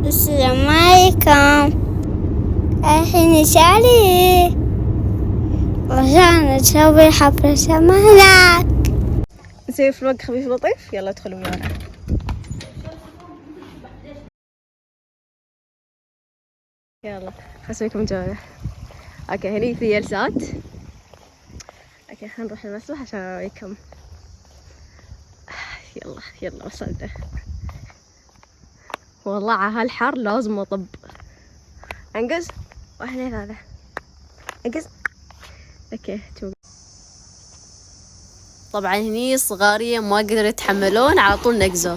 السلام عليكم. الحين شعري وعشان نسوي حفلة سماك. نسوي فلوق خفيف لطيف. يلا ادخلوا ويانا. يلا خليكم جونا. اوكي هني في جلسات. اوكي خلينا نروح المسبح عشان اوريكم. يلا وصلنا. والله على هالحر لازم اطب. انقز 1 2 3 انقز. اوكي شوف. طبعا هني صغارية ما قدروا يتحملون على طول نقزوا.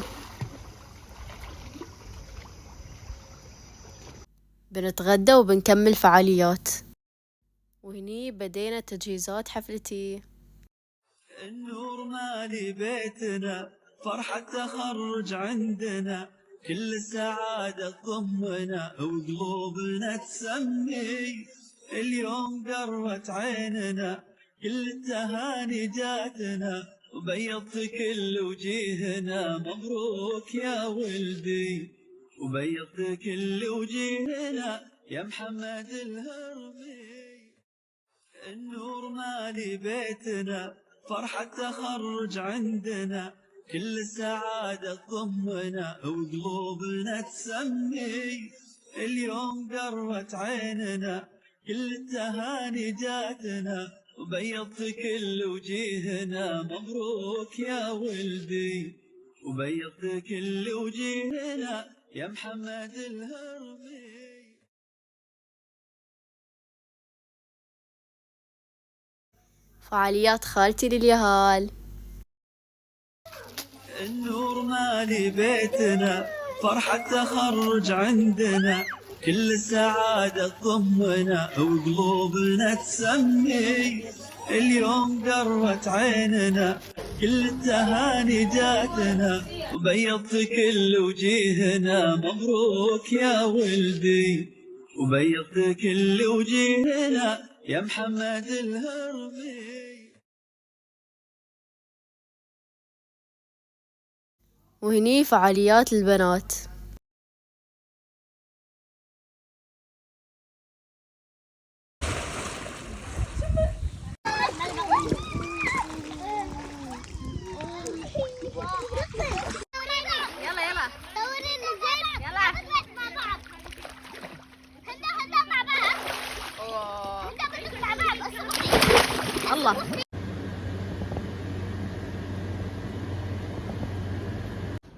بنتغدى وبنكمل فعاليات. وهني بدينا تجهيزات حفلتي. النور مالي بيتنا، فرحة تخرج عندنا، كل السعادة تضمنا وقلوبنا تسمي. اليوم قرت عيننا، كل التهاني جاتنا، وبيضت كل وجيهنا. مبروك يا ولدي، وبيضت كل وجيهنا يا محمد الهرمي. النور مالي بيتنا، فرحة تخرج عندنا، كل السعادة تضمنا وقلوبنا تسمي. اليوم قرت عيننا، كل التهاني جاتنا، وبيضت كل وجيهنا. مبروك يا ولدي، وبيضت كل وجيهنا يا محمد الهرمي. فعاليات خالتي لليهال. النور مالي بيتنا، فرحة تخرج عندنا، كل السعادة تضمنا وقلوبنا تسمي. اليوم قرت عيننا، كل التهاني جاتنا، وبيضت كل وجيهنا. مبروك يا ولدي، وبيضت كل وجيهنا يا محمد الهرمي. وهني فعاليات للبنات. الله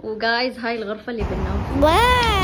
وجايز هاي الغرفة اللي بننام. واو